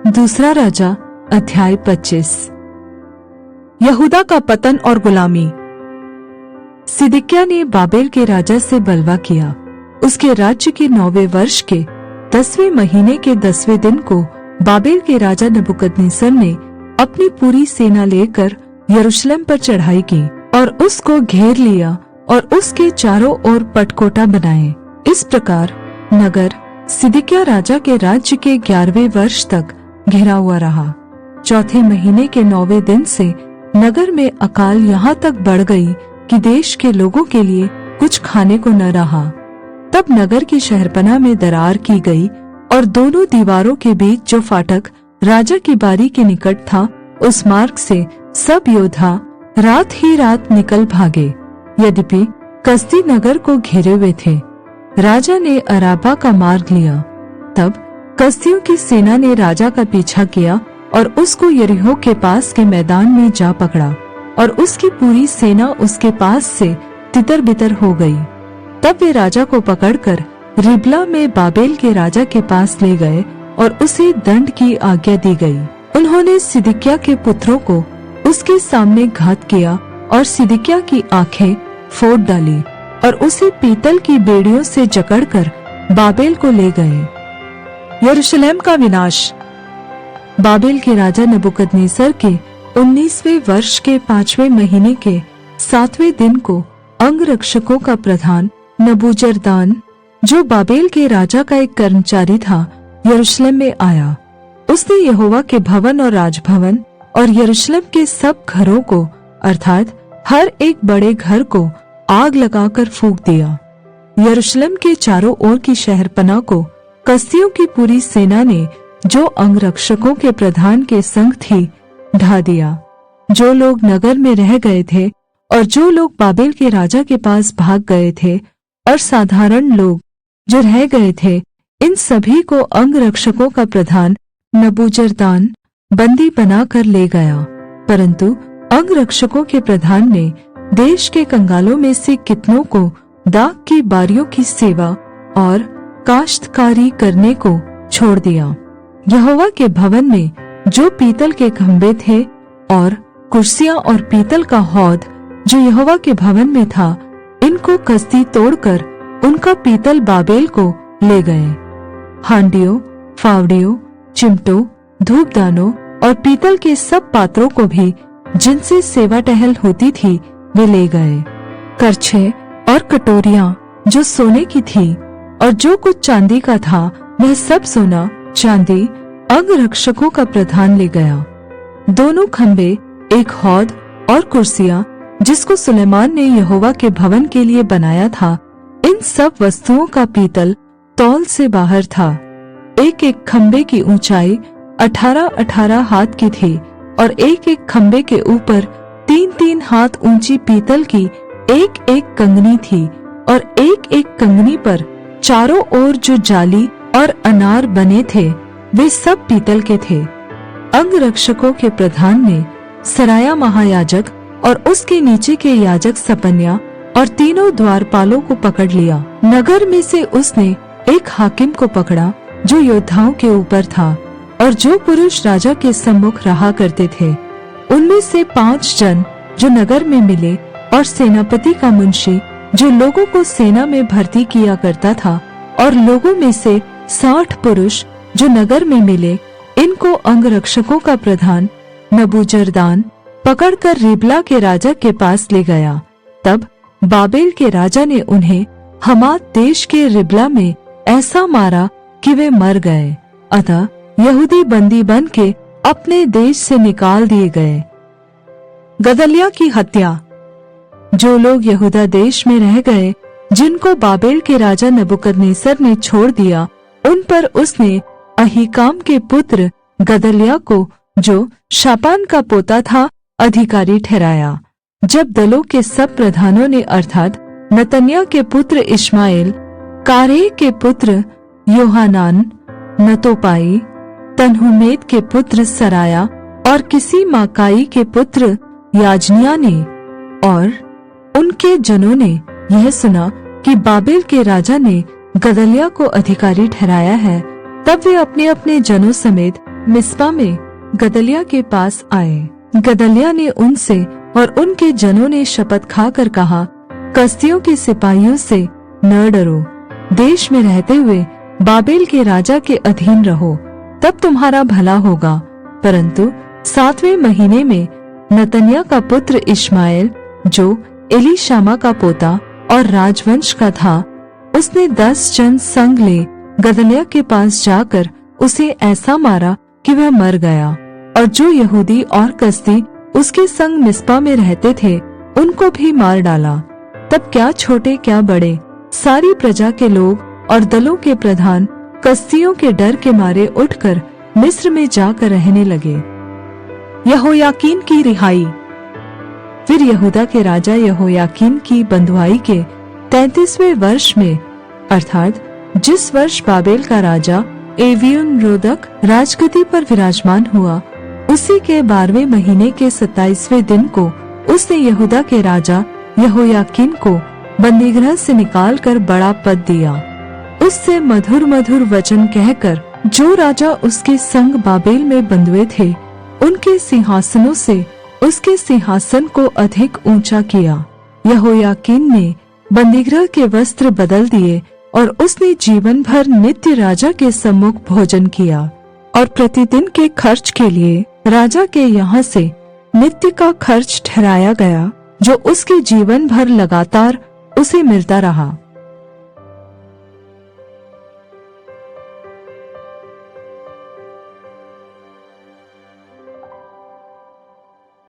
दूसरा राजा अध्याय 25। यहूदा का पतन और गुलामी। सिदकिय्याह ने बाबेल के राजा से बलवा किया। उसके राज्य के 9वें वर्ष के 10वें महीने के 10वें दिन को बाबेल के राजा नबूकदनेस्सर ने अपनी पूरी सेना लेकर यरूशलेम पर चढ़ाई की और उसको घेर लिया और उसके चारों ओर पटकोटा बनाए। इस प्रकार नगर सिदकिय्याह राजा के राज्य के 11वें वर्ष तक घिरा हुआ रहा। चौथे महीने के 9वें दिन से नगर में अकाल यहाँ तक बढ़ गई कि देश के लोगों के लिए कुछ खाने को न रहा। तब नगर की शहरपनाह में दरार की गई और दोनों दीवारों के बीच जो फाटक राजा की बारी के निकट था, उस मार्ग से सब योद्धा रात ही रात निकल भागे। यद्यपि कसदी नगर को घेरे हुए थे। राजा ने अराबा का मार्ग लिया। तब कसदियों की सेना ने राजा का पीछा किया और उसको यरीहो के पास के मैदान में जा पकड़ा और उसकी पूरी सेना उसके पास से तितर-बितर हो गई। तब वे राजा को पकड़कर रिबला में बाबेल के राजा के पास ले गए और उसे दंड की आज्ञा दी गई। उन्होंने सिदकिय्याह के पुत्रों को उसके सामने घात किया और सिदकिय्याह की आंखें फोड़ डाली और उसे पीतल की बेड़ियों से जकड़कर बाबेल को ले गए। यरूशलेम का विनाश। बाबेल के राजा नबूकदनेस्सर के 19वें वर्ष के 5वें महीने के 7वें दिन को अंगरक्षकों का प्रधान नबूजरदान, जो बाबेल के राजा का एक कर्मचारी था, यरूशलेम में आया। उसने यहोवा के भवन और राजभवन और यरूशलेम के सब घरों को अर्थात हर एक बड़े घर को आग लगाकर फूंक दिया। यरूशलेम के चारों ओर की शहरपनाह को कसदियों की पूरी सेना ने, जो अंगरक्षकों के प्रधान के संग थी, ढा दिया। जो लोग नगर में रह गए थे और जो लोग बाबेल के राजा के पास भाग गए थे और साधारण लोग जो रह गए थे, इन सभी को अंगरक्षकों का प्रधान नबूजरदान बंदी बनाकर ले गया। परंतु अंगरक्षकों के प्रधान ने देश के कंगालों में से कितनों को दाख की बारियों की सेवा और काश्तकारी करने को छोड़ दिया। यहोवा के भवन में जो पीतल के खंभे थे और कुर्सियां और पीतल का हौद जो यहोवा के भवन में था, इनको कसदी तोड़कर उनका पीतल बाबेल को ले गए। हांडियों, फावड़ियों, चिमटों, धूपदानों और पीतल के सब पात्रों को भी, जिनसे सेवा टहल होती थी, वे ले गए। करछे और कटोरियां जो सोने की थी और जो कुछ चांदी का था, वह सब सोना चांदी अंगरक्षकों का प्रधान ले गया। दोनों खंबे, एक हौद और कुर्सियां जिसको सुलेमान ने यहोवा के भवन के लिए बनाया था, इन सब वस्तुओं का पीतल तौल से बाहर था। एक एक खंबे की ऊंचाई 18-18 हाथ की थी और एक एक खंबे के ऊपर 3-3 हाथ ऊंची पीतल की एक एक कंगनी थी और एक एक कंगनी पर चारों ओर जो जाली और अनार बने थे, वे सब पीतल के थे। अंगरक्षकों के प्रधान ने सराया महायाजक और उसके नीचे के याजक सपन्याह और तीनों द्वारपालों को पकड़ लिया। नगर में से उसने एक हाकिम को पकड़ा जो योद्धाओं के ऊपर था और जो पुरुष राजा के सम्मुख रहा करते थे। उनमें से 5 जन जो नगर में मिले और सेनापति का मुंशी जो लोगों को सेना में भर्ती किया करता था और लोगों में से 60 पुरुष जो नगर में मिले, इनको अंगरक्षकों का प्रधान नबूजरदान पकड़कर रिबला के राजा के पास ले गया। तब बाबेल के राजा ने उन्हें हमात देश के रिबला में ऐसा मारा कि वे मर गए। अतः यहूदी बंदी बन के अपने देश से निकाल दिए गए। गदल्याह की हत्या। जो लोग यहूदा देश में रह गए, जिनको बाबेल के राजा नबूकदनेस्सर ने छोड़ दिया, उन पर उसने अहीकाम के पुत्र गदल्याह को, जो शापान का पोता था, अधिकारी ठहराया। जब दलों के सब प्रधानों ने अर्थात नतन्याह के पुत्र इश्माएल, कारेह के पुत्र योहानान, नतोपाई, तन्हुमेत के पुत्र सराया और किसी माकाई के पुत्र याजनिया ने और उनके जनों ने यह सुना कि बाबेल के राजा ने गदल्याह को अधिकारी ठहराया है, तब वे अपने अपने जनों समेत मिस्पा में गदलिया के पास आए। गदलिया ने उनसे और उनके जनों ने शपथ खाकर कहा, कसदियों के सिपाहियों से न डरो, देश में रहते हुए बाबेल के राजा के अधीन रहो, तब तुम्हारा भला होगा। परंतु 7वें महीने में नतन्याह का पुत्र इश्माएल, जो एलीशामा का पोता और राजवंश का था, उसने 10 जन संग ले गदलिया के पास जाकर उसे ऐसा मारा कि वह मर गया। और जो यहूदी और कसदी उसके संग मिस्पा में रहते थे, उनको भी मार डाला। तब क्या छोटे क्या बड़े, सारी प्रजा के लोग और दलों के प्रधान कसदियों के डर के मारे उठकर मिस्र में जाकर रहने लगे। यहोयाकीन की रिहाई। फिर यहूदा के राजा यहोयाकीन की बंधुआई के 33वें वर्ष में, अर्थात जिस वर्ष बाबेल का राजा एवील्मरोदक राजगद्दी पर विराजमान हुआ, उसी के 12वें महीने के 27वें दिन को उसने यहूदा के राजा यहोयाकीन को बंदीगृह से निकालकर बड़ा पद दिया। उससे मधुर मधुर वचन कहकर जो राजा उसके संग बाबेल में बंधुए थे, उनके सिंहासनों से उसके सिंहासन को अधिक ऊंचा किया। यहोयाकीन ने बंदीगृह के वस्त्र बदल दिए और उसने जीवन भर नित्य राजा के सम्मुख भोजन किया। और प्रतिदिन के खर्च के लिए राजा के यहाँ से नित्य का खर्च ठहराया गया, जो उसके जीवन भर लगातार उसे मिलता रहा।